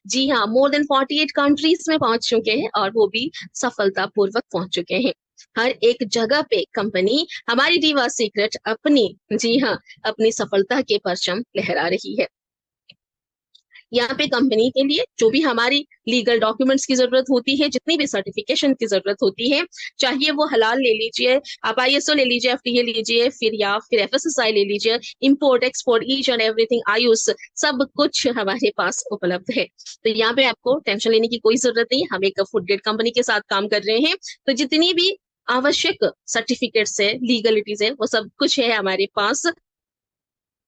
जी हाँ, more than 48 countries में पहुंच चुके हैं और वो भी सफलतापूर्वक पहुंच चुके हैं। हर एक जगह पे कंपनी हमारी डीवा सीक्रेट अपनी, जी हाँ, अपनी सफलता के परचम लहरा रही है। यहाँ पे कंपनी के लिए जो भी हमारी लीगल डॉक्यूमेंट्स की जरूरत होती है, जितनी भी सर्टिफिकेशन की जरूरत होती है, चाहिए वो हलाल ले लीजिए, आप आईएसओ ले लीजिए, एफटीए लीजिए, फिर या फिर एफएसएसआई ले लीजिए, import export each and everything, Ayush, सब कुछ हमारे पास उपलब्ध है। तो यहाँ पे आपको टेंशन लेने की कोई जरूरत नहीं। हम एक फूड ग्रेड कंपनी के साथ काम कर रहे हैं, तो जितनी भी आवश्यक सर्टिफिकेट्स है, लीगलिटीज है, वो सब कुछ है हमारे पास।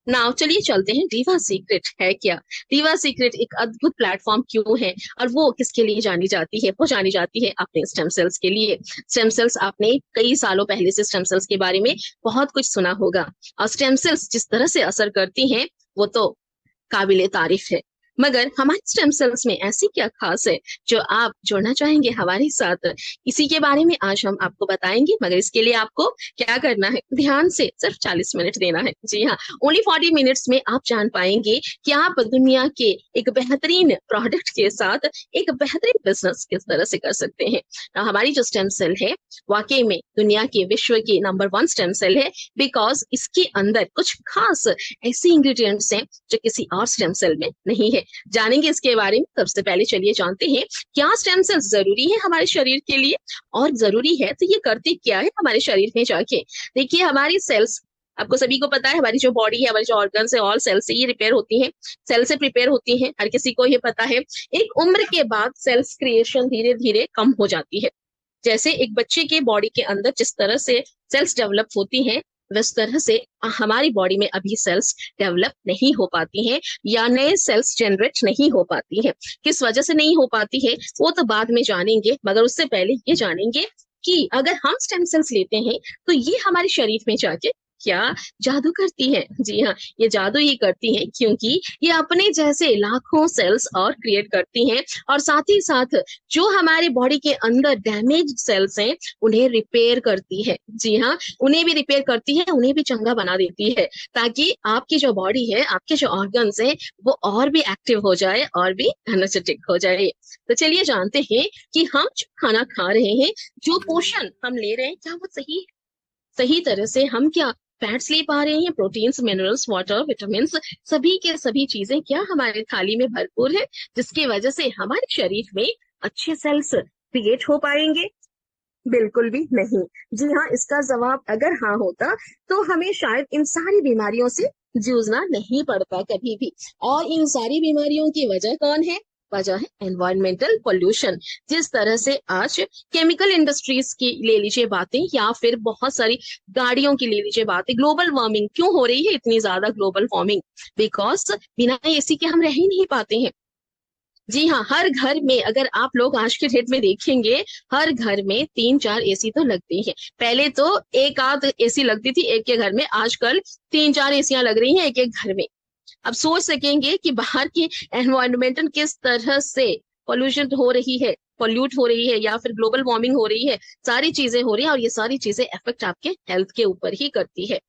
नाउ चलिए चलते हैं, डीवा सीक्रेट है क्या। डीवा सीक्रेट एक अद्भुत प्लेटफॉर्म क्यों है और वो किसके लिए जानी जाती है? वो जानी जाती है अपने स्टेम सेल्स के लिए। स्टेम सेल्स, आपने कई सालों पहले से स्टेम सेल्स के बारे में बहुत कुछ सुना होगा, और स्टेम सेल्स जिस तरह से असर करती हैं वो तो काबिले तारीफ है। मगर हमारे स्टेम सेल्स में ऐसी क्या खास है जो आप जोड़ना चाहेंगे हमारे साथ? इसी के बारे में आज हम आपको बताएंगे, मगर इसके लिए आपको क्या करना है, ध्यान से सिर्फ 40 मिनट देना है। जी हाँ, ओनली 40 मिनट्स में आप जान पाएंगे कि आप दुनिया के एक बेहतरीन प्रोडक्ट के साथ एक बेहतरीन बिजनेस किस तरह से कर सकते हैं। हमारी जो स्टेम सेल है वाकई में दुनिया के, विश्व की नंबर 1 स्टेम सेल है, बिकॉज इसके अंदर कुछ खास ऐसी इंग्रेडिएंट्स हैं जो किसी और स्टेम सेल में नहीं है। जानेंगे इसके बारे में। सबसे पहले चलिए जानते हैं क्या स्टेम सेल्स जरूरी है हमारे शरीर के लिए, और जरूरी है तो ये करते क्या है हमारे शरीर में जाके। देखिए, हमारी सेल्स, आपको सभी को पता है, हमारी जो बॉडी है, हमारी जो ऑर्गन्स है, ऑल सेल से ये रिपेयर होती हैं, सेल से प्रिपेयर होती हैं, हर किसी को ये पता है। एक उम्र के बाद सेल्स क्रिएशन धीरे धीरे कम हो जाती है। जैसे एक बच्चे के बॉडी के अंदर जिस तरह से सेल्स डेवलप होती हैं, उस तरह से हमारी बॉडी में अभी सेल्स डेवलप नहीं हो पाती हैं, या नए सेल्स जनरेट नहीं हो पाती हैं। किस वजह से नहीं हो पाती है वो तो बाद में जानेंगे, मगर उससे पहले ये जानेंगे कि अगर हम स्टेम सेल्स लेते हैं तो ये हमारे शरीर में जाके क्या जादू करती है। जी हाँ, ये जादू ही करती है, क्योंकि ये अपने जैसे लाखों सेल्स और क्रिएट करती हैं, और साथ ही साथ जो हमारे बॉडी के अंदर डैमेज सेल्स हैं उन्हें रिपेयर करती है। जी हाँ, उन्हें भी रिपेयर करती है, उन्हें भी चंगा बना देती है, ताकि आपकी जो बॉडी है, आपके जो ऑर्गन्स हैं, वो और भी एक्टिव हो जाए और भी एनर्जेटिक हो जाए। तो चलिए जानते हैं कि हम जो खाना खा रहे हैं, जो पोषण हम ले रहे हैं, क्या वो सही सही तरह से हम क्या फैट्स ले पा रहे हैं, प्रोटीन्स, मिनरल्स, वाटर, विटामिन, सभी के सभी चीजें क्या हमारे थाली में भरपूर है, जिसकी वजह से हमारे शरीर में अच्छे सेल्स क्रिएट हो पाएंगे? बिल्कुल भी नहीं। जी हाँ, इसका जवाब अगर हाँ होता तो हमें शायद इन सारी बीमारियों से जूझना नहीं पड़ता कभी भी। और इन सारी बीमारियों की वजह कौन है? वजह है एनवायरमेंटल पोल्यूशन। जिस तरह से आज केमिकल इंडस्ट्रीज की ले लीजिए बातें, या फिर बहुत सारी गाड़ियों की ले लीजिए बातें, ग्लोबल वार्मिंग क्यों हो रही है, इतनी ज्यादा ग्लोबल वार्मिंग? बिकॉज बिना एसी के हम रह ही नहीं पाते हैं। जी हाँ, हर घर में अगर आप लोग आज के डेट में देखेंगे, हर घर में 3-4 एसी तो लगते ही हैं। पहले तो एक आध एसी लगती थी एक के घर में, आजकल 3-4 एसियां लग रही हैं एक एक घर में। अब सोच सकेंगे कि बाहर की एनवायरमेंटल किस तरह से पोल्यूशन हो रही है, पोल्यूट हो रही है, या फिर ग्लोबल वार्मिंग हो रही है। सारी चीजें हो रही है, और ये सारी चीजें इफेक्ट आपके हेल्थ के ऊपर ही करती है।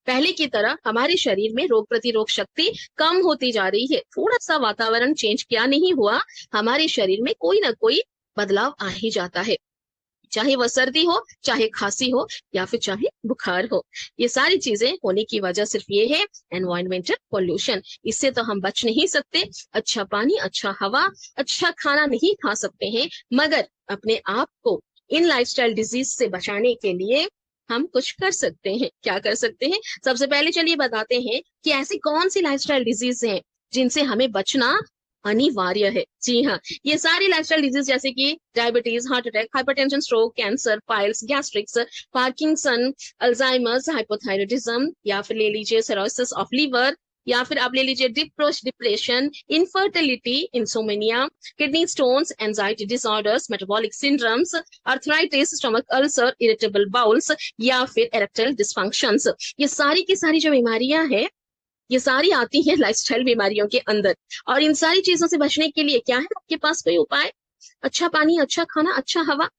पहले की तरह हमारे शरीर में रोग प्रतिरोध शक्ति कम होती जा रही है। थोड़ा सा वातावरण चेंज क्या नहीं हुआ, हमारे शरीर में कोई ना कोई बदलाव आ ही जाता है, चाहे वह सर्दी हो, चाहे खांसी हो, या फिर चाहे बुखार हो। ये सारी चीजें होने की वजह सिर्फ ये है एनवायरमेंटल पोल्यूशन। इससे तो हम बच नहीं सकते। अच्छा पानी, अच्छा हवा, अच्छा खाना नहीं खा सकते हैं, मगर अपने आप को इन लाइफस्टाइल डिजीज से बचाने के लिए हम कुछ कर सकते हैं। क्या कर सकते हैं? सबसे पहले चलिए बताते हैं कि ऐसी कौन सी लाइफस्टाइल डिजीज हैं जिनसे हमें बचना अनिवार्य है। जी हाँ, ये सारी लाइफस्टाइल डिजीज जैसे कि diabetes, heart attack, hypertension, stroke, cancer, piles, gastritis, Parkinson's, Alzheimer's, hypothyroidism, या फिर ले लीजिए सिरोसिस ऑफ लीवर, या फिर आप ले लीजिए depression, infertility, insomnia, kidney stones, anxiety disorders, metabolic syndromes, arthritis, stomach ulcer, irritable bowls, या फिर इरेक्टाइल डिस्फंक्शंस। ये सारी की सारी जो बीमारियां हैं, ये सारी आती हैं लाइफस्टाइल बीमारियों के अंदर। और इन सारी चीजों से बचने के लिए क्या है आपके पास कोई उपाय? अच्छा पानी, अच्छा खाना, अच्छा हवा,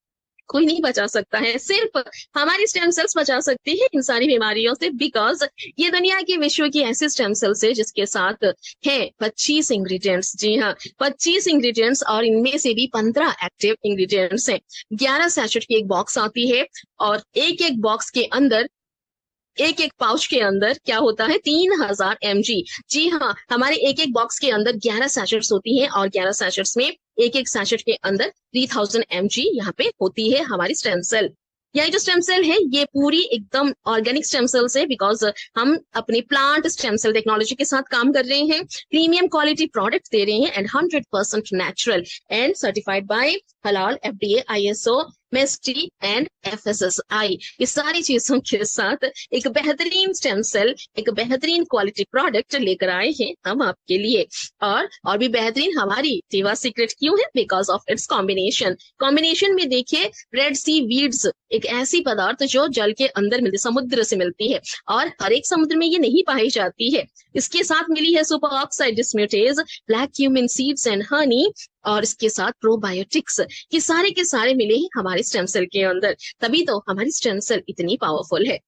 कोई नहीं बचा सकता है, सिर्फ हमारी स्टेम सेल्स बचा सकती है इन सारी बीमारियों से, बिकॉज ये दुनिया की विश्व की ऐसी स्टेम सेल्स है जिसके साथ है 25 इंग्रेडिएंट्स। जी हाँ, 25 इंग्रेडिएंट्स, और इनमें से भी 15 एक्टिव इंग्रेडिएंट्स हैं। 11 सैचेट की एक बॉक्स आती है, और एक एक बॉक्स के अंदर, एक एक पाउच के अंदर क्या होता है, 3000 mg। जी हाँ, हमारे एक एक बॉक्स के अंदर 11 सैचेट्स होती हैं, और 11 सैचेट्स में एक एक सैचेट के अंदर 3000 mg यहाँ पे होती है हमारी स्टेम सेल। यह जो स्टेम सेल है ये पूरी एकदम ऑर्गेनिक स्टेम सेल्स है, बिकॉज हम अपनी प्लांट स्टेम सेल टेक्नोलॉजी के साथ काम कर रहे हैं, प्रीमियम क्वालिटी प्रोडक्ट दे रहे हैं, and 100% natural and certified by हलाल, FDA, ISO, मेस्टी एंड FSSI। इस सारी चीजों के साथ एक बेहतरीन स्टेम सेल, एक बेहतरीन क्वालिटी प्रोडक्ट लेकर आए हैं हम आपके लिए। और भी बेहतरीन हमारी टीवा सीक्रेट क्यों है, बिकॉज ऑफ इट्स कॉम्बिनेशन में देखिए, रेड सी वीड्स एक ऐसी पदार्थ जो जल के अंदर मिलती, समुद्र से मिलती है, और हर एक समुद्र में ये नहीं पाई जाती है। इसके साथ मिली है super oxide dismutase, black cumin seeds and honey, और इसके साथ प्रोबायोटिक्स, ये सारे के सारे मिले हैं हमारे स्टेम सेल के अंदर, तभी तो हमारी स्टेम सेल इतनी पावरफुल है।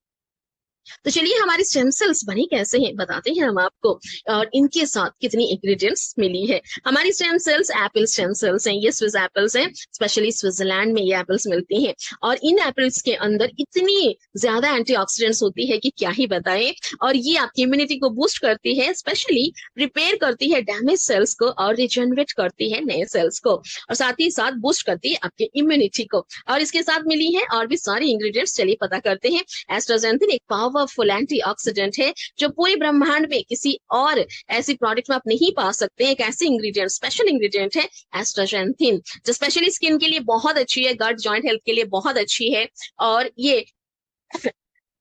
तो चलिए हमारी स्टेम सेल्स बनी कैसे हैं बताते हैं हम आपको, और इनके साथ कितनी इंग्रेडिएंट्स मिली है। हमारी stem cells Apple stem cells हैं, ये स्विस एप्पल्स हैं, स्पेशली स्विट्जरलैंड में ये एप्पल्स मिलती हैं, और इन एप्पल्स के अंदर इतनी ज्यादा एंटीऑक्सीडेंट्स होती है कि क्या ही बताएं, और ये आपकी इम्यूनिटी को बूस्ट करती है, स्पेशली रिपेयर करती है डैमेज सेल्स को, और रिजनरेट करती है नए सेल्स को, और साथ ही साथ बूस्ट करती है आपके इम्यूनिटी को। और इसके साथ मिली है और भी सारी इंग्रेडिएंट्स, चलिए पता करते हैं। एस्ट्राजेंथिन एक पावरफुल एंटीऑक्सीडेंट है जो पूरे ब्रह्मांड में किसी और ऐसी प्रोडक्ट में आप नहीं पा सकते। एक ऐसी इंग्रेडिएंट, स्पेशल इंग्रेडिएंट है एस्ट्राजेंथिन, जो स्पेशली स्किन के लिए बहुत अच्छी है, गट जॉइंट हेल्थ के लिए बहुत अच्छी है, और ये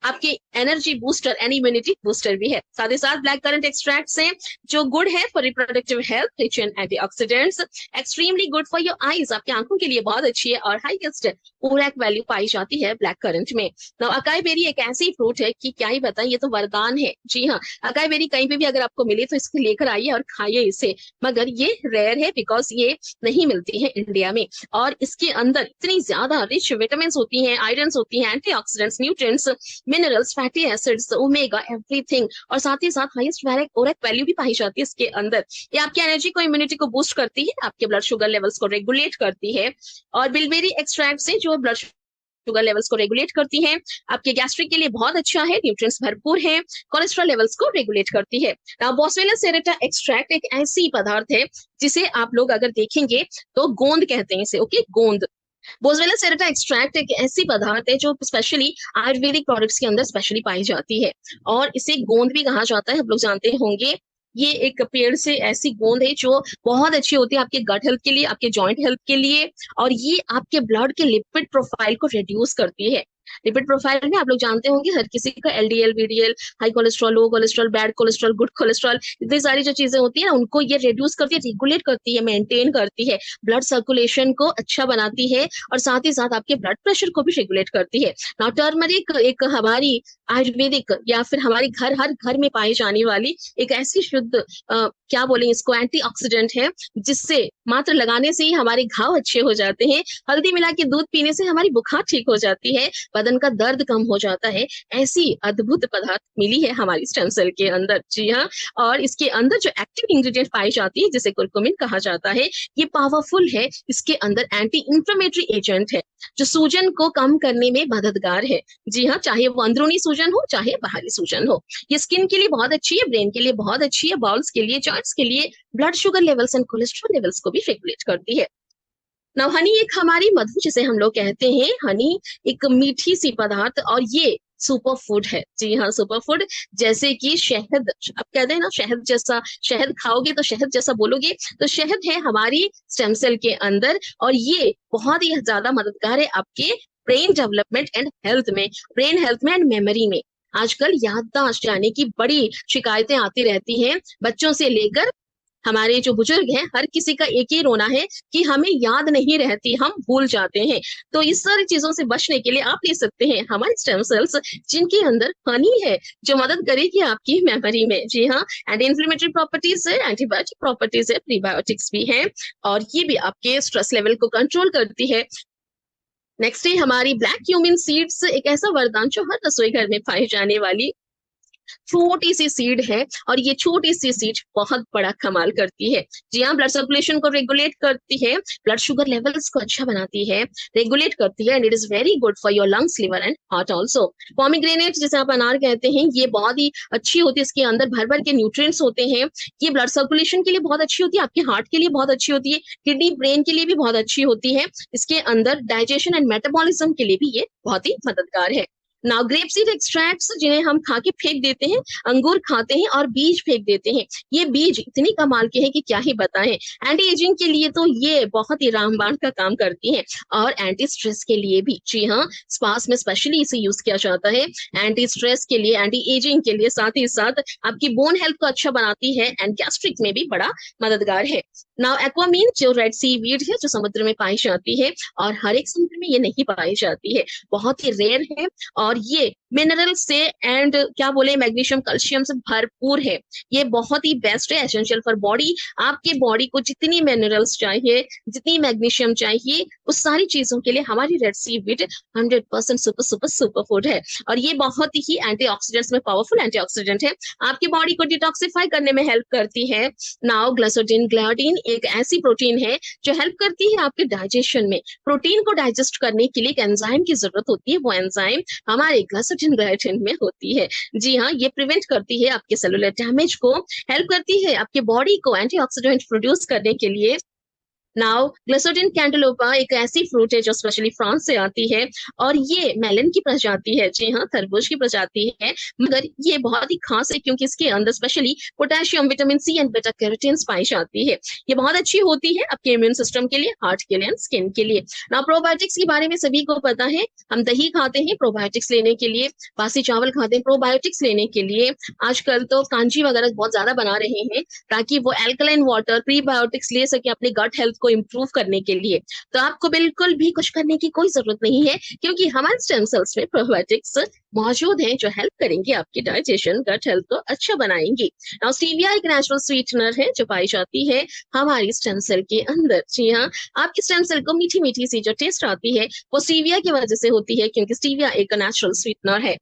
आपकी energy booster and immunity booster भी है। साथ ही साथ ब्लैक करंट एक्सट्रैक्ट से जो गुड है for reproductive health, rich in antioxidants, extremely good for your eyes, आपकी आंखों के लिए बहुत अच्छी है, और हाईएस्ट ओरैक वैल्यू पाई जाती है ब्लैक करंट में। नाउ अकाई बेरी एक ऐसी फ्रूट है कि क्या ही बताएं, ये तो वरदान है। जी हाँ, अकाई बेरी कहीं पे भी अगर आपको मिले तो इसको लेकर आइए और खाइए इसे, मगर ये रेयर है बिकॉज ये नहीं मिलती है इंडिया में, और इसके अंदर इतनी ज्यादा रिच विटामिन होती है, आयरन होती है, antioxidants, nutrients, minerals, fatty acids, omega, everything, और साथ ही साथ हाईएस्ट ओरैक वैल्यू भी पाई जाती है इसके अंदर। ये आपकी एनर्जी को, इम्यूनिटी को बूस्ट करती है, आपके ब्लड शुगर लेवल्स को रेगुलेट करती है, और बिलबेरी एक्सट्रैक्ट से जो ब्लड शुगर लेवल्स को रेगुलेट करती है, आपके गैस्ट्रिक के लिए बहुत अच्छा है, न्यूट्रिएंट्स भरपूर है, कोलेस्ट्रॉल लेवल्स को रेगुलेट करती है। नाउ बोसवेला सेरेटा एक्सट्रैक्ट एक ऐसी पदार्थ है जिसे आप लोग अगर देखेंगे तो गोंद कहते हैं इसे, ओके, गोंद। बोसवेला सेरेटा एक्सट्रैक्ट एक ऐसी पदार्थ है जो स्पेशली आयुर्वेदिक प्रोडक्ट्स के अंदर स्पेशली पाई जाती है, और इसे गोंद भी कहा जाता है, आप लोग जानते होंगे। ये एक पेड़ से ऐसी गोंद है जो बहुत अच्छी होती है आपके गट हेल्थ के लिए, आपके जॉइंट हेल्थ के लिए, और ये आपके ब्लड के लिपिड प्रोफाइल को रिड्यूस करती है। लिपिड प्रोफाइल में आप लोग जानते होंगे हर किसी का LDL, VDL, high cholesterol, low cholesterol, bad cholesterol, good cholesterol, इतनी सारी जो चीजें होती है ना, उनको ये रिड्यूस करती है, रेगुलेट करती है, मेंटेन करती है, ब्लड सर्कुलेशन को अच्छा बनाती है, और साथ ही साथ आपके ब्लड प्रेशर को भी रेगुलेट करती है। नाउ टर्मरिक एक हमारी आयुर्वेदिक या फिर हमारे हर घर में पाई जाने वाली एक ऐसी शुद्ध क्या बोलेंगे इसको, एंटीऑक्सीडेंट है, जिससे मात्र लगाने से ही हमारे घाव अच्छे हो जाते हैं। हल्दी मिला के दूध पीने से हमारी बुखार ठीक हो जाती है, बदन का दर्द कम हो जाता है। ऐसी अद्भुत पदार्थ मिली है हमारी स्टेम सेल के अंदर। जी हाँ, और इसके अंदर जो एक्टिव इंग्रेडिएंट पाई जाती है जिसे कुरकुमिन कहा जाता है, ये पावरफुल है। इसके अंदर एंटी इंफ्लेमेटरी एजेंट है जो सूजन को कम करने में मददगार है। जी हाँ, चाहे वो अंदरूनी सूजन हो चाहे बाहरी सूजन हो। ये स्किन के लिए बहुत अच्छी है, ब्रेन के लिए बहुत अच्छी है, बाउल्स के लिए, जॉइंट्स के लिए, blood sugar levels and cholesterol levels को भी रेगुलेट करती है। नाउ हनी एक हमारी मधु जिसे हम लोग कहते हैं, हनी एक मीठी सी पदार्थ, और ये सुपर फूड है। जी हाँ, सुपर फूड, जैसे कि शहद, आप कहते हैं ना शहद जैसा, शहद खाओगे तो शहद जैसा बोलोगे, तो शहद है हमारी स्टेम सेल के अंदर, और ये बहुत ही ज्यादा मददगार है आपके ब्रेन डेवलपमेंट एंड हेल्थ में, ब्रेन हेल्थ में एंड मेमोरी में। आजकल याददाश्त जाने की बड़ी शिकायतें आती रहती हैं, बच्चों से लेकर हमारे जो बुजुर्ग हैं, हर किसी का एक ही रोना है कि हमें याद नहीं रहती, हम भूल जाते हैं। तो इस सारी चीजों से बचने के लिए आप ले सकते हैं हमारे स्टेम सेल्स, जिनके अंदर हनी है, जो मदद करेगी आपकी मेमोरी में। जी हाँ, एंटी इन्फ्लेमेटरी प्रॉपर्टीज है, एंटीबायोटिक प्रॉपर्टीज है, प्रीबायोटिक्स भी है, और ये भी आपके स्ट्रेस लेवल को कंट्रोल करती है, नेक्स्ट है हमारी ब्लैक क्यूमिन सीड्स, एक ऐसा वरदान जो हर रसोई घर में पाई जाने वाली छोटी सी सीड है, और ये छोटी सी सीड बहुत बड़ा कमाल करती है। जी हाँ, ब्लड सर्कुलेशन को रेगुलेट करती है, ब्लड शुगर लेवल्स को अच्छा बनाती है, रेगुलेट करती है, and it is very good for your lungs, liver and heart also. Pomegranate जिसे आप अनार कहते हैं, ये बहुत ही अच्छी होती है, इसके अंदर भर भर के न्यूट्रिएंट्स होते हैं। ये ब्लड सर्कुलेशन के लिए बहुत अच्छी होती है, आपके हार्ट के लिए बहुत अच्छी होती है, किडनी ब्रेन के लिए भी बहुत अच्छी होती है। इसके अंदर डाइजेशन एंड मेटाबॉलिज्म के लिए भी ये बहुत ही मददगार है। नाउ ग्रेप सीड एक्सट्रैक्ट्स, जिन्हें हम खा के फेंक देते हैं, अंगूर खाते हैं और बीज फेंक देते हैं, ये बीज इतनी कमाल के हैं कि क्या ही बताएं। एंटी एजिंग के लिए तो ये बहुत ही रामबाण का काम करती हैं, और एंटी स्ट्रेस के लिए भी। जी हाँ, स्पास में स्पेशली इसे यूज किया जाता है, एंटी स्ट्रेस के लिए, एंटी एजिंग के लिए, साथ ही साथ आपकी बोन हेल्थ को अच्छा बनाती है, एंड गैस्ट्रिक में भी बड़ा मददगार है। नाउ एक्वामीन जो रेड सी वीड है, जो समुद्र में पाई जाती है, और हर एक समुद्र में ये नहीं पाई जाती है, बहुत ही रेयर है, और ये मिनरल से एंड क्या बोले मैग्नीशियम कैल्शियम से भरपूर है। ये बहुत ही बेस्ट है, एसेंशियल फॉर बॉडी। आपके बॉडी को जितनी मिनरल्स चाहिए, जितनी मैग्नीशियम चाहिए, उस सारी चीजों के लिए हमारी red seaweed 100% super super super food है। और ये बहुत ही एंटीऑक्सीडेंट्स में पावरफुल एंटीऑक्सीडेंट है, आपकी बॉडी को डिटॉक्सिफाई करने में हेल्प करती है। नाउ ग्लिसरीन ग्लिसरीन एक ऐसी प्रोटीन है जो हेल्प करती है आपके डाइजेशन में। प्रोटीन को डाइजेस्ट करने के लिए एक एंजाइम की जरूरत होती है, वो एंजाइम हमारे ग्लिसरीन ग्लिसरीन में होती है। जी हाँ, ये प्रिवेंट करती है आपके सेलुलर डैमेज को, हेल्प करती है आपके बॉडी को एंटीऑक्सीडेंट प्रोड्यूस करने के लिए। नाउ ग्लिसरीन कैंटेलोपा एक ऐसी फ्रूट है जो स्पेशली फ्रांस से आती है, और ये मेलन की प्रजाति है। जी हाँ, तरबूज की प्रजाति है, मगर ये बहुत ही खास है क्योंकि इसके अंदर specially potassium, vitamin C and beta carotene पाई जाती है। ये बहुत अच्छी होती है आपके इम्यून सिस्टम के लिए, हार्ट के लिए, स्किन के लिए। नाउ प्रोबायोटिक्स के बारे में सभी को पता है, हम दही खाते हैं प्रोबायोटिक्स लेने के लिए, बासी चावल खाते हैं प्रोबायोटिक्स लेने के लिए। आजकल तो कांजी वगैरह बहुत ज्यादा बना रहे हैं ताकि वो एल्कलाइन वाटर प्रीबायोटिक्स ले सके अपने गट हेल्थ को इम्प्रूव करने के लिए। तो आपको बिल्कुल भी कुछ करने की कोई जरूरत नहीं है, क्योंकि हमारे स्टेम सेल्स में प्रोबायोटिक्स मौजूद हैं जो हेल्प करेंगे आपकी डाइजेशन, गट हेल्थ को अच्छा बनाएंगी। नाउ स्टीविया एक नेचुरल स्वीटनर है जो पाई जाती है हमारी स्टेम सेल के अंदर। जी हाँ, आपकी स्टेम सेल को मीठी मीठी सी जो टेस्ट आती है वो स्टीविया की वजह से होती है, क्योंकि स्टीविया एक नेचुरल स्वीटनर है।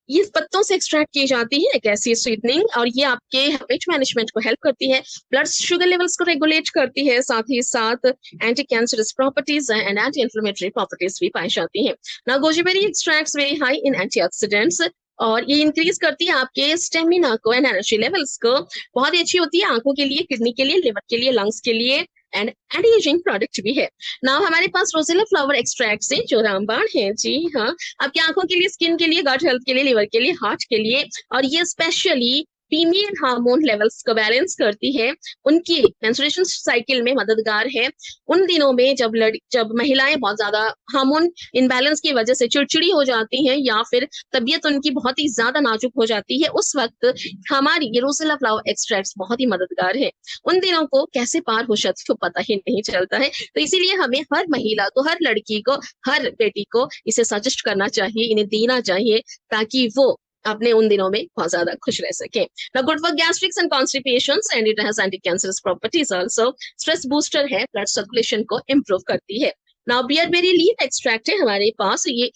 ये पत्तों से एक्सट्रैक्ट की जाती है एक ऐसी स्वीटनिंग, और ये आपके वेट मैनेजमेंट को हेल्प करती है, ब्लड शुगर लेवल्स को रेगुलेट करती है, साथ ही साथ anti cancerous properties and anti inflammatory properties भी पाई जाती है। ना goji berry extracts very high in antioxidants, और ये इंक्रीज करती है आपके स्टेमिना को एंड एनर्जी लेवल्स को। बहुत ही अच्छी होती है आंखों के लिए, किडनी के लिए, लिवर के लिए, लंग्स के लिए, एंड एंटी एजिंग प्रोडक्ट भी है। नाउ हमारे पास रोजेला फ्लावर एक्सट्रैक्ट है जो रामबाण है। जी हाँ, आपकी आंखों के लिए, स्किन के लिए, गट हेल्थ के लिए, लिवर के लिए, हार्ट के लिए, और ये स्पेशली फीमेल हार्मोन लेवल्स को बैलेंस करती है, उनकी मेंस्ट्रुएशन साइकिल में मददगार है। उन दिनों में जब महिलाएं बहुत ज्यादा हार्मोन इनबैलेंस की वजह से चिड़चिड़ी हो जाती हैं, या फिर तबीयत उनकी बहुत ही ज्यादा नाजुक हो जाती है, उस वक्त हमारी ये रोजेला फ्लावर एक्सट्रैक्ट बहुत ही मददगार है। उन दिनों को कैसे पार हो जाती है पता ही नहीं चलता है, तो इसीलिए हमें हर महिला को, हर लड़की को, हर बेटी को इसे सजेस्ट करना चाहिए, इन्हें देना चाहिए, ताकि वो अपने उन दिनों में बहुत ज्यादा खुश रह सके। Now good for gastrics and constipations and it has anti-cancerous properties also. Stress booster है, ब्लड सर्कुलेशन को इम्प्रूव करती है। नाउ बियरबेरी लीफ एक्सट्रैक्ट है हमारे पास, ये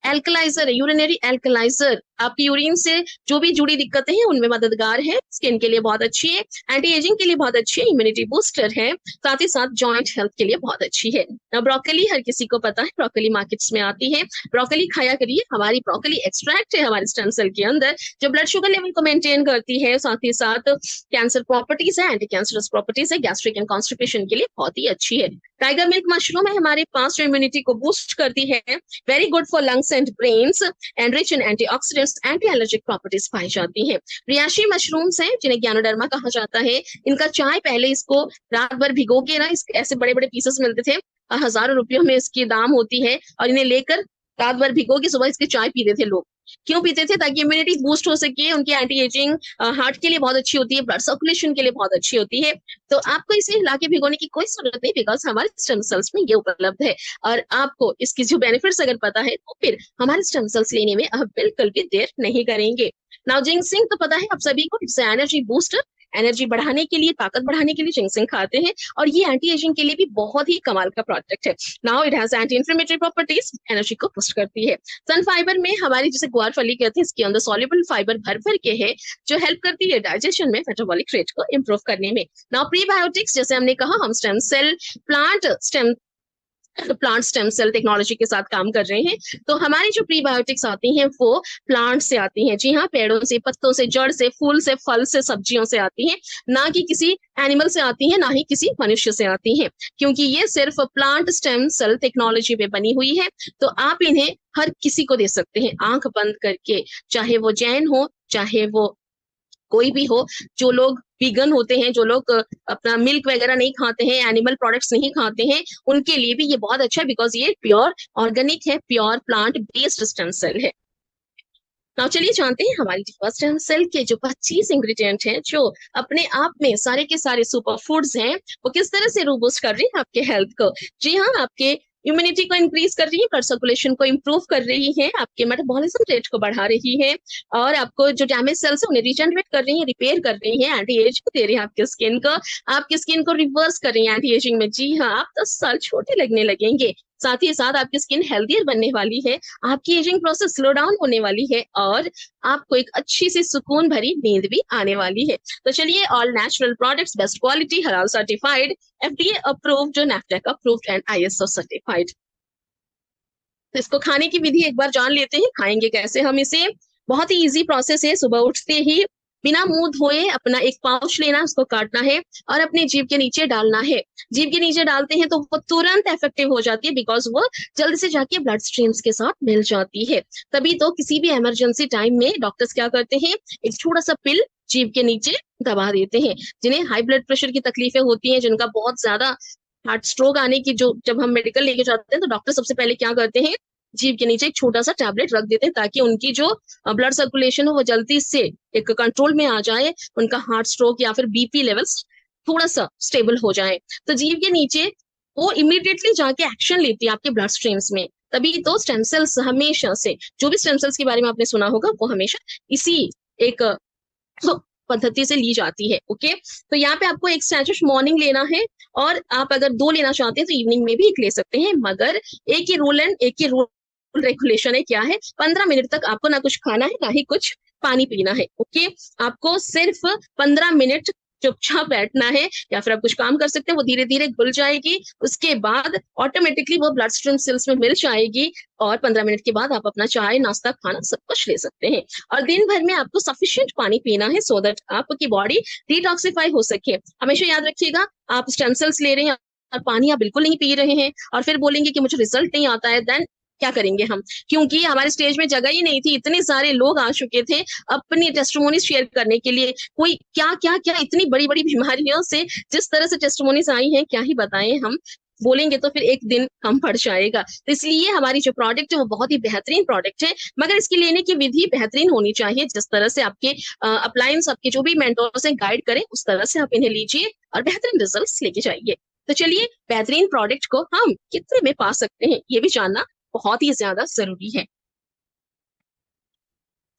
एल्कलाइजर है, यूरिनरी एल्कलाइजर, आपकी यूरिन से जो भी जुड़ी दिक्कतें हैं उनमें मददगार है, स्किन के लिए बहुत अच्छी है, एंटी एजिंग के लिए बहुत अच्छी है, इम्यूनिटी बूस्टर है, साथ ही साथ जॉइंट हेल्थ के लिए बहुत अच्छी है। ब्रोकली हर किसी को पता है, ब्रोकली मार्केट्स में आती है, ब्रोकली खाया करिए। हमारी ब्रोकली एक्सट्रैक्ट है हमारे स्टेम सेल के अंदर जो ब्लड शुगर लेवल को मेंटेन करती है, साथ ही साथ कैंसर प्रॉपर्टीज है, एंटी कैंसरस प्रॉपर्टीज है, गैस्ट्रिक एंड कॉन्स्टिपेशन के लिए बहुत ही अच्छी है। टाइगर मिल्क मशरूम है हमारे पास जो इम्यूनिटी को बूस्ट करती है, very good for lungs and brains, and rich in antioxidants, anti allergic properties पाई जाती है। रियाशी मशरूम्स हैं जिन्हें ज्ञानोडर्मा कहा जाता है, इनका चाय पहले इसको रात भर भिगो के ना, ऐसे बड़े बड़े पीसेस मिलते थे, हजारों रुपयों में इसकी दाम होती है, और इन्हें लेकर रात भर भिगो के सुबह इसकी चाय पीते थे लोग। क्यों पीते थे? ताकि इम्यूनिटी बूस्ट हो सके, उनकी एंटी एजिंग, हार्ट के लिए बहुत अच्छी होती है, ब्लड सर्कुलेशन के लिए बहुत अच्छी होती है। तो आपको इसे लाके भिगोने की कोई जरूरत नहीं, बिकॉज हमारे स्टेम सेल्स में ये उपलब्ध है, और आपको इसकी जो बेनिफिट्स अगर पता है तो फिर हमारे स्टेम सेल्स लेने में आप बिल्कुल भी देर नहीं करेंगे। नाउ जिंक्सिंग तो पता है आप सभी को, इट्स एनर्जी बूस्टर एनर्जी बढ़ाने के लिए, ताकत बढ़ाने के लिए जिंक्सिंग खाते हैं, और ये एंटी एजिंग के लिए भी बहुत ही कमाल का प्रोडक्ट है। Now it has anti inflammatory properties, energy को बूस्ट करती है। सन फाइबर में हमारी जिसे ग्वार फली कहते हैं, इसके अंदर सॉल्युबल फाइबर भर भर के है, जो हेल्प करती है डाइजेशन में, मेटाबॉलिक रेट को इंप्रूव करने में। नाउ प्रीबायोटिक्स, जैसे हमने कहा, हम stem cell plant stem cell technology के साथ काम कर रहे हैं, तो हमारी जो प्रीबायोटिक्स आती हैं वो प्लांट से आती हैं। जी हाँ, पेड़ों से, पत्तों से, जड़ से, फूल से, फल से, सब्जियों से आती हैं, ना कि किसी एनिमल से आती हैं, ना ही किसी मनुष्य से आती हैं, क्योंकि ये सिर्फ प्लांट स्टेम सेल टेक्नोलॉजी पे बनी हुई है। तो आप इन्हें हर किसी को दे सकते हैं आंख बंद करके, चाहे वो जैन हो, चाहे वो कोई भी हो। जो लोग वीगन होते हैं, जो लोग अपना मिल्क वगैरह नहीं खाते हैं, एनिमल प्रोडक्ट्स नहीं खाते हैं, उनके लिए भी ये बहुत अच्छा है, बिकॉज ये प्योर ऑर्गेनिक है, pure plant based stem cell है। नाउ चलिए जानते हैं हमारी डिवा स्टेम सेल के जो 25 इंग्रेडिएंट हैं, जो अपने आप में सारे के सारे सुपर फूड्स हैं, वो किस तरह से रोबूस्ट कर रही है आपके हेल्थ को। जी हाँ, आपके इम्यूनिटी को इंक्रीज कर रही है, ब्लड सर्कुलेशन को इंप्रूव कर रही है, आपके मेटाबॉलिज्म रेट को बढ़ा रही है, और आपको जो डैमेज सेल्स है उन्हें रिजनरेट कर रही है, रिपेयर कर रही है, एंटी एज दे रही है आपके स्किन को, आपकी स्किन को रिवर्स कर रही है एंटी एजिंग में। जी हाँ, आप 10 साल छोटे लगने लगेंगे, साथ ही साथ आपकी स्किन हेल्थियर बनने वाली है, आपकी एजिंग प्रोसेस स्लो डाउन होने वाली है, और आपको एक अच्छी सी सुकून भरी नींद भी आने वाली है। तो चलिए, all natural products, best quality, halal certified, FDA approved, NAFDAC approved and ISO certified. तो इसको खाने की विधि एक बार जान लेते हैं, खाएंगे कैसे हम इसे। बहुत ही इजी प्रोसेस है। सुबह उठते ही बिना मुंह धोए अपना एक पाउच लेना, उसको काटना है और अपने जीभ के नीचे डालना है। जीभ के नीचे डालते हैं तो वो तुरंत इफेक्टिव हो जाती है, बिकॉज वो जल्दी से जाके ब्लड स्ट्रीम्स के साथ मिल जाती है। तभी तो किसी भी इमरजेंसी टाइम में डॉक्टर्स क्या करते हैं, एक छोटा सा पिल जीभ के नीचे दबा देते हैं। जिन्हें हाई ब्लड प्रेशर की तकलीफें होती हैं, जिनका बहुत ज्यादा हार्ट स्ट्रोक आने की, जो जब हम मेडिकल लेके जाते हैं तो डॉक्टर सबसे पहले क्या करते हैं, जीभ के नीचे एक छोटा सा टैबलेट रख देते हैं, ताकि उनकी जो ब्लड सर्कुलेशन हो वो जल्दी से एक कंट्रोल में आ जाए, उनका हार्ट स्ट्रोक या फिर बीपी लेवल्स थोड़ा सा स्टेबल हो जाए। तो जीभ के नीचे वो इमीडिएटली जाके एक्शन लेती है आपके ब्लड स्ट्रीम्स में। तभी तो स्टेम सेल्स हमेशा से, जो भी स्टेम सेल्स के बारे में आपने सुना होगा, वो हमेशा इसी एक पद्धति से ली जाती है। ओके, तो यहाँ पे आपको एक सैचेट मॉर्निंग लेना है, और आप अगर 2 लेना चाहते हैं तो इवनिंग में भी एक ले सकते हैं, मगर एक ही रूल रेगुलेशन है। क्या है, 15 मिनट तक आपको ना कुछ खाना है, ना ही कुछ पानी पीना है। ओके, आपको सिर्फ 15 मिनट चुपचाप बैठना है, या फिर आप कुछ काम कर सकते हैं, वो धीरे धीरे घुल जाएगी, उसके बाद ऑटोमेटिकली वो ब्लड स्ट्रीम सेल्स में मिल जाएगी, और 15 मिनट के बाद आप अपना चाय, नाश्ता, खाना सब कुछ ले सकते हैं। और दिन भर में आपको सफिशिएंट पानी पीना है, सो दैट आपकी बॉडी डिटॉक्सिफाई हो सके। हमेशा याद रखिएगा, आप स्टेम सेल्स ले रहे हैं और पानी आप बिल्कुल नहीं पी रहे हैं, और फिर बोलेंगे कि मुझे रिजल्ट नहीं आता है, देन क्या करेंगे हम, क्योंकि हमारे स्टेज में जगह ही नहीं थी। इतने सारे लोग आ चुके थे अपनी टेस्टिमोनीज शेयर करने के लिए, कोई क्या क्या क्या इतनी बड़ी बड़ी बीमारियों से जिस तरह से टेस्टिमोनीज आई हैं, क्या ही बताएं हम, बोलेंगे तो फिर एक दिन कम पड़ जाएगा। तो इसलिए हमारी जो प्रोडक्ट है वो बहुत ही बेहतरीन प्रोडक्ट है, मगर इसकी लेने की विधि बेहतरीन होनी चाहिए। जिस तरह से आपके अप्लायंस, आपके जो भी मेंटोर्स हैं गाइड करें, उस तरह से आप इन्हें लीजिए और बेहतरीन रिजल्ट्स लेके जाइए। तो चलिए, बेहतरीन प्रोडक्ट को हम कितने में पा सकते हैं, ये भी जानना बहुत ही ज्यादा जरूरी है।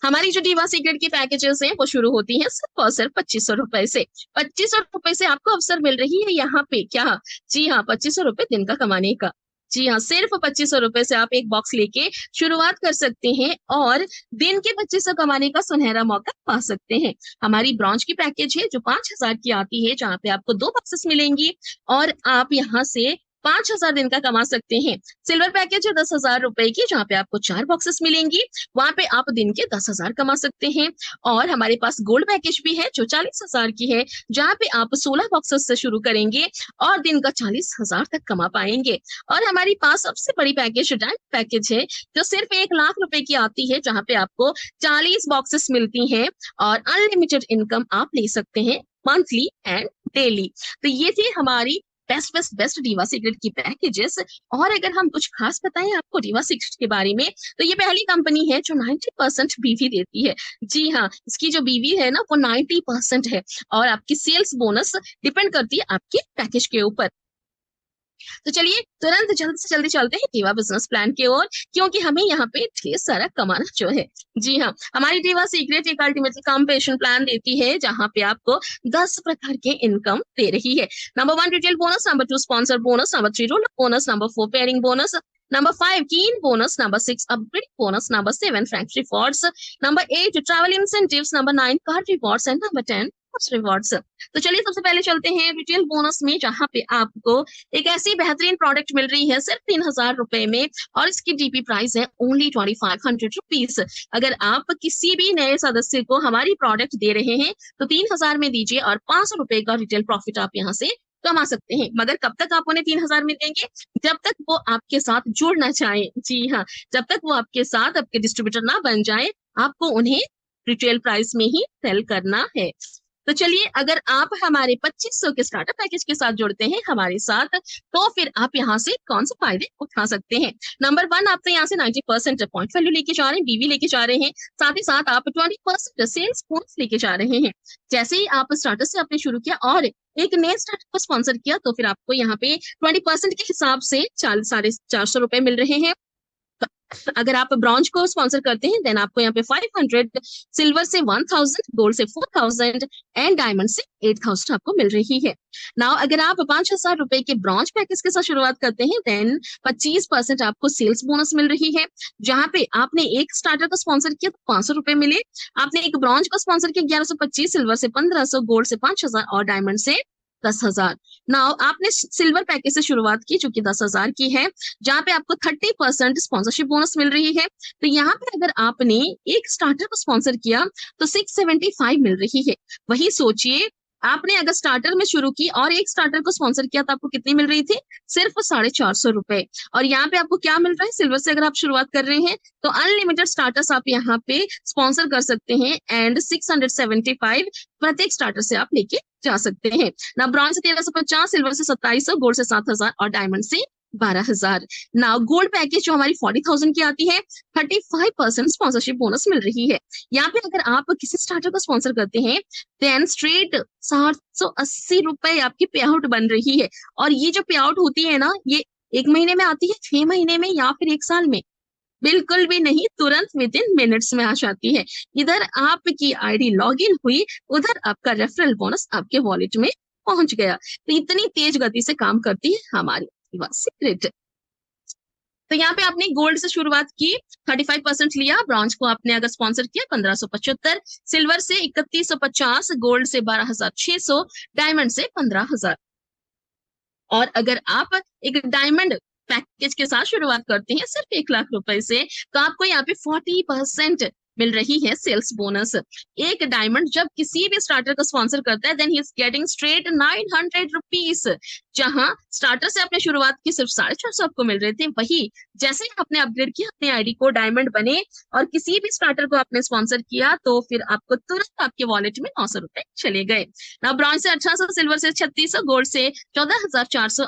हमारी जो डिवा सीक्रेट की पैकेजेस हैं वो शुरू होती हैं सिर्फ और सिर्फ 2500 रुपए से। 2500 रुपए से आपको अवसर मिल रही है यहाँ पे, क्या, जी हाँ, 2500 रुपए दिन का कमाने का। जी हाँ, सिर्फ 2500 रुपए से आप एक बॉक्स लेके शुरुआत कर सकते हैं, और दिन के 2500 कमाने का सुनहरा मौका पा सकते हैं। हमारी ब्रॉन्ज की पैकेज है जो 5000 की आती है, जहाँ पे आपको 2 बॉक्सेस मिलेंगी, और आप यहाँ से 5000 दिन का कमा सकते हैं। सिल्वर पैकेज है 10,000 रुपए की, जहाँ पे आपको 4 बॉक्सेस मिलेंगी, वहां पे आप दिन के 10,000 कमा सकते हैं। और हमारे पास गोल्ड पैकेज भी है जो 40,000 की है, जहाँ पे आप 16 बॉक्सेस से शुरू करेंगे और दिन का 40,000 तक कमा पाएंगे। और हमारे पास सबसे बड़ी पैकेज डायमंड पैकेज है, जो सिर्फ 1,00,000 रुपए की आती है, जहाँ पे आपको 40 बॉक्सेस मिलती हैं और अनलिमिटेड इनकम आप ले सकते हैं मंथली एंड डेली। तो ये थी हमारी best best best diva secret की पैकेजेस। और अगर हम कुछ खास बताएं आपको डिवा सीक्रेट के बारे में, तो ये पहली कंपनी है जो 90% बीवी देती है। जी हाँ, इसकी जो बीवी है ना वो 90% है, और आपकी सेल्स बोनस डिपेंड करती है आपके पैकेज के ऊपर। तो चलिए तुरंत जल्द से जल्दी चलते हैं दीवा बिजनेस प्लान की ओर, क्योंकि हमें यहाँ पे ढेर सारा कमाना जो है। जी हाँ, हमारी दीवा सीक्रेट एक अल्टीमेटली कॉम्पेशन प्लान देती है जहाँ पे आपको 10 प्रकार के इनकम दे रही है। Number 1 retail bonus, number 2 sponsor bonus, number 3 role bonus, number 4 pairing bonus, number 5 keen bonus, number 6 upgrade bonus, number 7 frank rewards, number 8 travel incentives, number 9 card rewards and number 10 rewards. तो चलिए सबसे पहले चलते हैं retail bonus में, जहां पे आपको एक ऐसी बेहतरीन प्रोडक्ट मिल रही है सिर्फ 3000 रुपए में, और इसकी डीपी प्राइस है ओनली 2500 रुपीज। अगर आप किसी भी नए सदस्य को हमारी प्रोडक्ट दे रहे हैं तो 3000 में दीजिए और 500 रुपए का रिटेल प्रॉफिट आप यहाँ से कमा सकते हैं। मगर कब तक आप उन्हें 3000 में देंगे? जब तक वो आपके साथ जुड़ना चाहे। जी हाँ, जब तक वो आपके साथ आपके डिस्ट्रीब्यूटर ना बन जाए, आपको उन्हें रिटेल प्राइस में ही सेल करना है। तो चलिए, अगर आप हमारे 2500 के स्टार्टअप पैकेज के साथ जुड़ते हैं हमारे साथ, तो फिर आप यहाँ से कौन से फायदे उठा सकते हैं? नंबर 1, आप तो यहाँ से 90% पॉइंट वैल्यू लेके जा रहे हैं, बीवी लेके जा रहे हैं, साथ ही साथ आप 20% सेल्स पोर्ट्स लेके जा रहे हैं। जैसे ही आप स्टार्टअप से आपने शुरू किया और एक नए स्टार्टअप को स्पॉन्सर किया, तो फिर आपको यहाँ पे 20% के हिसाब से 450 रुपए मिल रहे हैं। अगर आप ब्रॉन्ज को स्पॉन्सर करते हैं देन आपको यहाँ पे 500, सिल्वर से 1000, गोल्ड से 4000 एंड डायमंड से 8000 आपको मिल रही है। नाउ अगर आप 5000 रुपए के ब्रॉन्ज पैकेज के साथ शुरुआत करते हैं देन 25% आपको सेल्स बोनस मिल रही है। जहां पे आपने एक स्टार्टर को स्पॉन्सर किया तो 500 रुपए मिले, आपने एक ब्रॉन्ज को स्पॉन्सर किया 1125, सिल्वर से 1500, गोल्ड से 5000 और डायमंड से 10,000। नाउ आपने सिल्वर पैकेज से शुरुआत की जो कि 10,000 की है, जहां पे आपको 30% स्पॉन्सरशिप बोनस मिल रही है। तो यहाँ पे अगर आपने एक स्टार्टर को स्पॉन्सर किया तो 675 मिल रही है। वही सोचिए, आपने अगर स्टार्टर में शुरू की और एक स्टार्टर को स्पॉन्सर किया तो आपको कितनी मिल रही थी? सिर्फ 450 रुपए। और यहाँ पे आपको क्या मिल रहा है? सिल्वर से अगर आप शुरुआत कर रहे हैं तो अनलिमिटेड स्टार्टर्स आप यहाँ पे स्पॉन्सर कर सकते हैं एंड 675 प्रत्येक स्टार्टर से आप लेके जा सकते हैं ना। ब्रॉन्ज से 1350, सिल्वर से 2700, गोल्ड से 7000 और डायमंड से 12,000। नाउ गोल्ड पैकेज जो हमारी 40,000 की आती है, 35% स्पॉन्सरशिप बोनस मिल रही है। यहाँ पे अगर आप किसी स्टार्टर को स्पॉन्सर करते हैं देन स्ट्रेट 780 रुपए आपकी पे आउट बन रही है। और ये जो पे आउट होती है ना, ये 1 महीने में आती है, 6 महीने में या फिर 1 साल में? बिल्कुल भी नहीं, तुरंत विद इन मिनट्स में आ जाती है। इधर आपकी आईडी लॉगिन हुई, उधर आपका रेफरल बोनस आपके वॉलेट में पहुंच गया। तो इतनी तेज गति से काम करती है हमारी सीक्रेट। तो यहाँ पे आपने गोल्ड से शुरुआत की, 35% लिया, ब्रॉन्ज को आपने अगर स्पॉन्सर किया 1575, सिल्वर से 3150, गोल्ड से 12,600, डायमंड से 15,000। और अगर आप एक डायमंड पैकेज के साथ शुरुआत करते हैं सिर्फ 1 लाख रुपए से, तो आपको यहाँ पे 40% मिल रही है सेल्स बोनस। एक डायमंड जब किसी भी स्टार्टर को स्पॉन्सर करता है then he is getting straight 900 rupees. जहां स्टार्टर से आपने शुरुआत की सिर्फ 450 आपको मिल रहे थे, वही जैसे ही आपने अपग्रेड किया, अपने आईडी को डायमंड बने और किसी भी स्टार्टर को आपने स्पॉन्सर किया, तो फिर आपको तुरंत आपके वॉलेट में 900 रुपए चले गए ना। ब्रॉन्ज से 1800, सिल्वर से 3600, गोल्ड से 14,400,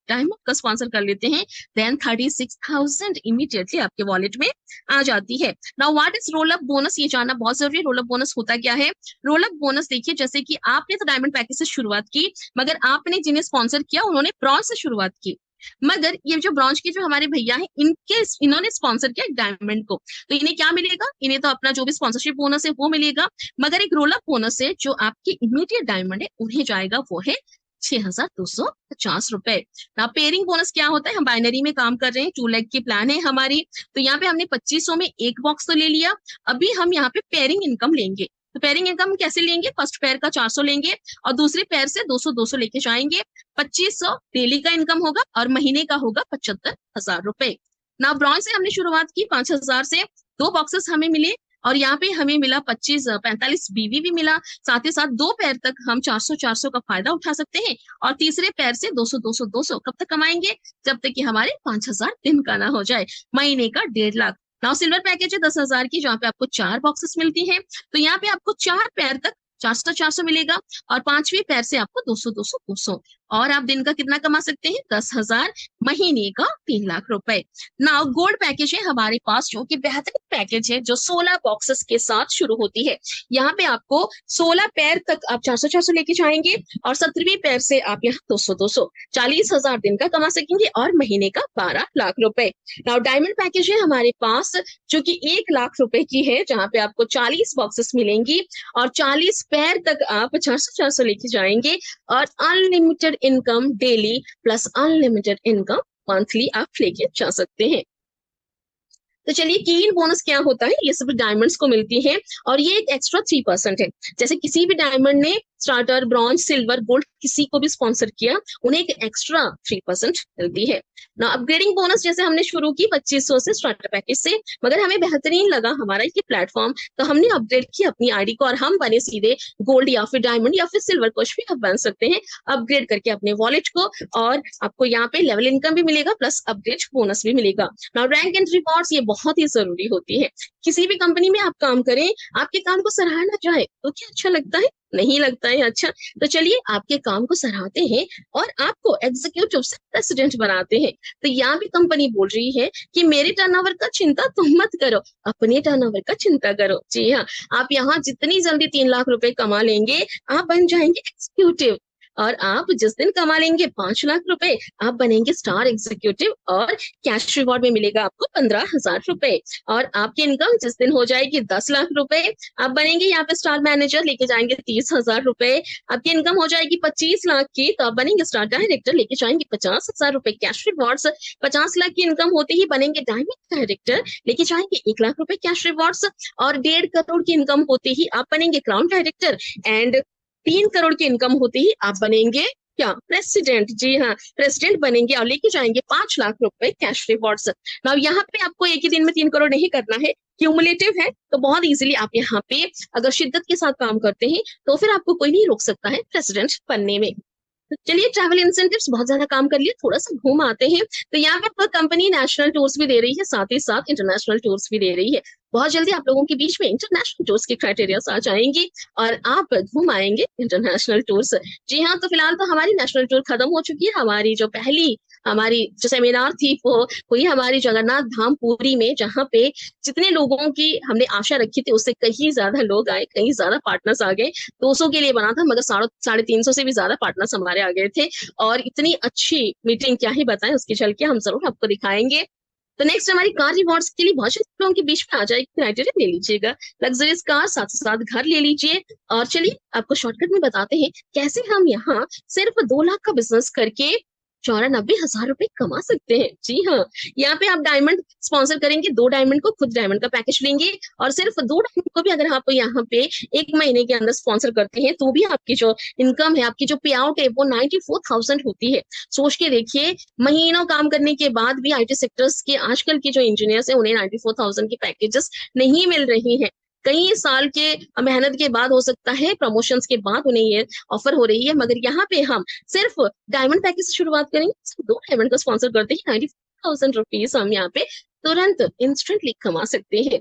डायमंड को स्पॉन्सर कर लेते हैं देन 36,000 इमीडिएटली आपके वॉलेट में आ जाती है। Now what is roll up bonus? ये जानना बहुत जरूरी है। रोल अप बोनस होता क्या है? रोल अप बोनस देखिए, जैसे कि आपने तो डायमंड पैकेज से शुरुआत की, मगर आपने जिन्हें स्पॉन्सर किया उन्होंने ब्रॉन्ज से शुरुआत की, मगर ये जो ब्रॉन्ज के जो हमारे भैया हैं इन्होंने स्पॉन्सर किया डायमंड को, तो इन्हें क्या मिलेगा? इन्हें तो अपना जो भी स्पॉन्सरशिप बोनस है वो मिलेगा, मगर एक रोल अप बोनस है जो आपके इमीडिएट डायमंड है उन्हें जाएगा, वो है 6,250 रुपए। ना पेयरिंग बोनस क्या होता है? हम बाइनरी में काम कर रहे हैं, 2 लेग की प्लान है हमारी, तो यहाँ पे हमने 2500 में एक बॉक्स तो ले लिया, अभी हम यहाँ पे पेयरिंग इनकम लेंगे। तो पेयरिंग इनकम कैसे लेंगे? फर्स्ट पेयर का 400 लेंगे और दूसरे पेयर से 200 लेके जाएंगे। 2500 डेली का इनकम होगा और महीने का होगा 75,000 रुपए। ना ब्रॉन्ज से हमने शुरुआत की 5,000 से, 2 बॉक्सेस हमें मिले और यहाँ पे हमें मिला 45 बीवी भी मिला, साथ ही साथ 2 पैर तक हम 400 का फायदा उठा सकते हैं और तीसरे पैर से 200 कब तक कमाएंगे? जब तक कि हमारे 5,000 दिन का ना हो जाए, महीने का 1.5 लाख। नाउ सिल्वर पैकेज है 10,000 की, जहाँ पे आपको 4 बॉक्सेस मिलती हैं, तो यहाँ पे आपको 4 पैर तक 400 मिलेगा और 5वें पैर से आपको 200 और आप दिन का कितना कमा सकते हैं? 10,000, महीने का 3 लाख रुपए। नाउ गोल्ड पैकेज है हमारे पास, जो कि बेहतरीन पैकेज है, जो 16 बॉक्सेस के साथ शुरू होती है। यहाँ पे आपको 16 पैर तक आप 400-400 लेके जाएंगे, और 17वीं पैर से आप यहाँ 200-200, 40,000 दिन का कमा सकेंगे, और महीने का 12 लाख रुपए। नाउ डायमंड पैकेज है हमारे पास, जो कि 1 लाख रुपए की है, जहाँ पे आपको 40 बॉक्सेस मिलेंगी, और 40 पैर तक आप 400-400 लेके जाएंगे, और unlimited income daily plus unlimited income monthly आप लेके जा सकते हैं। तो चलिए कीन बोनस क्या होता है, ये सब डायमंड्स को मिलती है, और ये एक एक्स्ट्रा 3% है। जैसे किसी भी डायमंड ने स्टार्टर, ब्रॉन्ज, सिल्वर, गोल्ड किसी को भी स्पॉन्सर किया, उन्हें एक एक्स्ट्रा 3% मिलती है ना। अपग्रेडिंग बोनस जैसे हमने शुरू की 2500 से स्टार्टर पैकेज से, मगर हमें बेहतरीन लगा हमारा ये प्लेटफॉर्म, तो हमने अपग्रेड की अपनी आईडी को, और हम बने सीधे गोल्ड या फिर डायमंड या फिर सिल्वर, कुछ भी आप बन सकते हैं अपग्रेड करके अपने वॉलेट को, और आपको यहाँ पे लेवल इनकम भी मिलेगा प्लस अपग्रेड बोनस भी मिलेगा। नाउ रैंक एंड रिवॉर्ड्स ये बहुत ही जरूरी होती है। किसी भी कंपनी में आप काम करें, आपके काम को सराहा ना जाए तो क्या अच्छा लगता है? नहीं लगता है अच्छा। तो चलिए आपके काम को सराहते हैं और आपको एग्जीक्यूटिव से प्रेसिडेंट बनाते हैं। तो यहाँ भी कंपनी बोल रही है कि मेरे टर्नओवर का चिंता तुम मत करो, अपने टर्नओवर का चिंता करो। जी हाँ, आप यहाँ जितनी जल्दी 3 लाख रुपए कमा लेंगे, आप बन जाएंगे एग्जीक्यूटिव, और आप जिस दिन कमा लेंगे 5 लाख रुपए, आप बनेंगे स्टार एग्जीक्यूटिव, और कैश रिवॉर्ड में मिलेगा आपको 15,000 रुपए। और आपकी इनकम जिस दिन हो जाएगी 10 लाख रुपए, आप बनेंगे यहाँ पे स्टार मैनेजर, लेके जाएंगे 30,000 रुपए। आपकी इनकम हो जाएगी 25 लाख की, तो आप बनेंगे स्टार डायरेक्टर, लेके जाएंगे 50,000 रुपए कैश रिवॉर्ड्स। 50 लाख की इनकम होते ही बनेंगे डायमंड डायरेक्टर, लेके जाएंगे 1 लाख रुपए कैश रिवॉर्ड्स। और 1.5 करोड़ की इनकम होते ही आप बनेंगे क्राउन डायरेक्टर, एंड 3 करोड़ की इनकम होते ही आप बनेंगे क्या? प्रेसिडेंट। जी हाँ, प्रेसिडेंट बनेंगे, और लेके जाएंगे 5 लाख रुपए कैश रिवॉर्ड्स। नाउ यहाँ पे आपको एक ही दिन में 3 करोड़ नहीं करना है, क्यूमुलेटिव है, तो बहुत इजीली आप यहाँ पे अगर शिद्दत के साथ काम करते हैं, तो फिर आपको कोई नहीं रोक सकता है प्रेसिडेंट बनने में। तो चलिए ट्रैवल इंसेंटिव्स, बहुत ज्यादा काम कर लिए, थोड़ा सा घूम आते हैं। तो यहाँ पे आपको कंपनी नेशनल टूर्स भी दे रही है, साथ ही साथ इंटरनेशनल टूर्स भी दे रही है। बहुत जल्दी आप लोगों के बीच में इंटरनेशनल टूर्स के क्राइटेरिया आ जाएंगे, और आप घूम आएंगे इंटरनेशनल टूर्स। जी हाँ, तो फिलहाल तो हमारी नेशनल टूर खत्म हो चुकी है। हमारी जो सेमिनार थी वो हुई हमारी जगन्नाथ धाम पुरी में, जहाँ पे जितने लोगों की हमने आशा रखी थी उससे कहीं ज्यादा लोग आए, कहीं ज्यादा पार्टनर्स आ गए। 200 के लिए बना था, मगर 350 से भी ज्यादा पार्टनर्स हमारे आ गए थे, और इतनी अच्छी मीटिंग क्या ही बताएं, उसकी चल के हम जरूर आपको दिखाएंगे। तो नेक्स्ट हमारी कार रिवॉर्ड्स के लिए बहुत से लोगों के बीच में आ जाएगी, क्राइटेरिया ले लीजिएगा, लग्जरियस कार, साथ साथ घर ले लीजिए। और चलिए आपको शॉर्टकट में बताते हैं कैसे हम यहाँ सिर्फ 2 लाख का बिजनेस करके 94,000 रुपए कमा सकते हैं। जी हाँ, यहाँ पे आप डायमंड स्पॉन्सर करेंगे, 2 डायमंड को खुद डायमंड का पैकेज लेंगे, और सिर्फ 2 डायमंड को भी अगर आप यहाँ पे 1 महीने के अंदर स्पॉन्सर करते हैं, तो भी आपकी जो इनकम है, आपकी जो पे आउट है, वो 94,000 होती है। सोच के देखिए, महीनों काम करने के बाद भी आईटी सेक्टर्स के आजकल के जो इंजीनियर्स है, उन्हें 94,000 की पैकेजेस नहीं मिल रही है। कई साल के मेहनत के बाद, हो सकता है प्रमोशंस के बाद, उन्हें ये ऑफर हो रही है। मगर यहाँ पे हम सिर्फ डायमंड पैकेज से शुरुआत करेंगे, सिर्फ 2 डायमंड को स्पॉन्सर करते ही 94,000 रुपीज हम यहाँ पे तुरंत इंस्टेंटली कमा सकते हैं।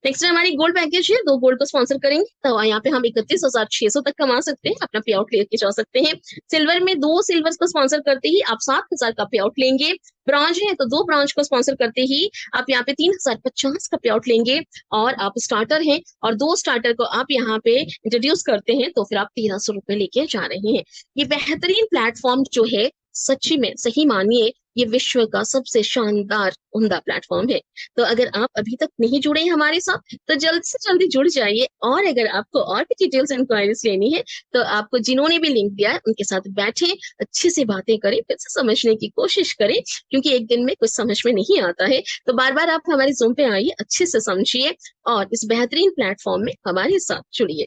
नेक्स्ट हमारी गोल्ड पैकेज है, 2 गोल्ड को स्पॉन्सर करेंगे तो यहाँ पे हम 31,600 तक कमा सकते हैं, अपना पे आउट लेके जा सकते हैं। सिल्वर में 2 सिल्वर को स्पॉन्सर करते ही आप 7,000 का पे आउट लेंगे। ब्रॉन्ज है तो 2 ब्रॉन्ज को स्पॉन्सर करते ही आप यहाँ पे 3,050 का पे आउट लेंगे। और आप स्टार्टर हैं और 2 स्टार्टर को आप यहाँ पे इंट्रोड्यूस करते हैं, तो फिर आप 1,300 रुपए लेके जा रहे हैं। ये बेहतरीन प्लेटफॉर्म जो है, सच्ची में सही मानिए, ये विश्व का सबसे शानदार उम्दा प्लेटफॉर्म है। तो अगर आप अभी तक नहीं जुड़े हैं हमारे साथ, तो जल्द से जल्दी जुड़ जाइए। और अगर आपको और भी डिटेल्स इंक्वायरीज लेनी है, तो आपको जिन्होंने भी लिंक दिया है उनके साथ बैठे, अच्छे से बातें करें, फिर से समझने की कोशिश करें, क्योंकि एक दिन में कुछ समझ में नहीं आता है। तो बार बार आप हमारे जूम पे आइए, अच्छे से समझिए, और इस बेहतरीन प्लेटफॉर्म में हमारे साथ जुड़िए।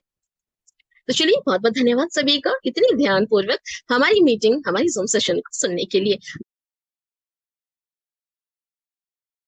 तो चलिए, बहुत बहुत धन्यवाद सभी का इतनी ध्यानपूर्वक हमारी मीटिंग, हमारी जूम सेशन को सुनने के लिए।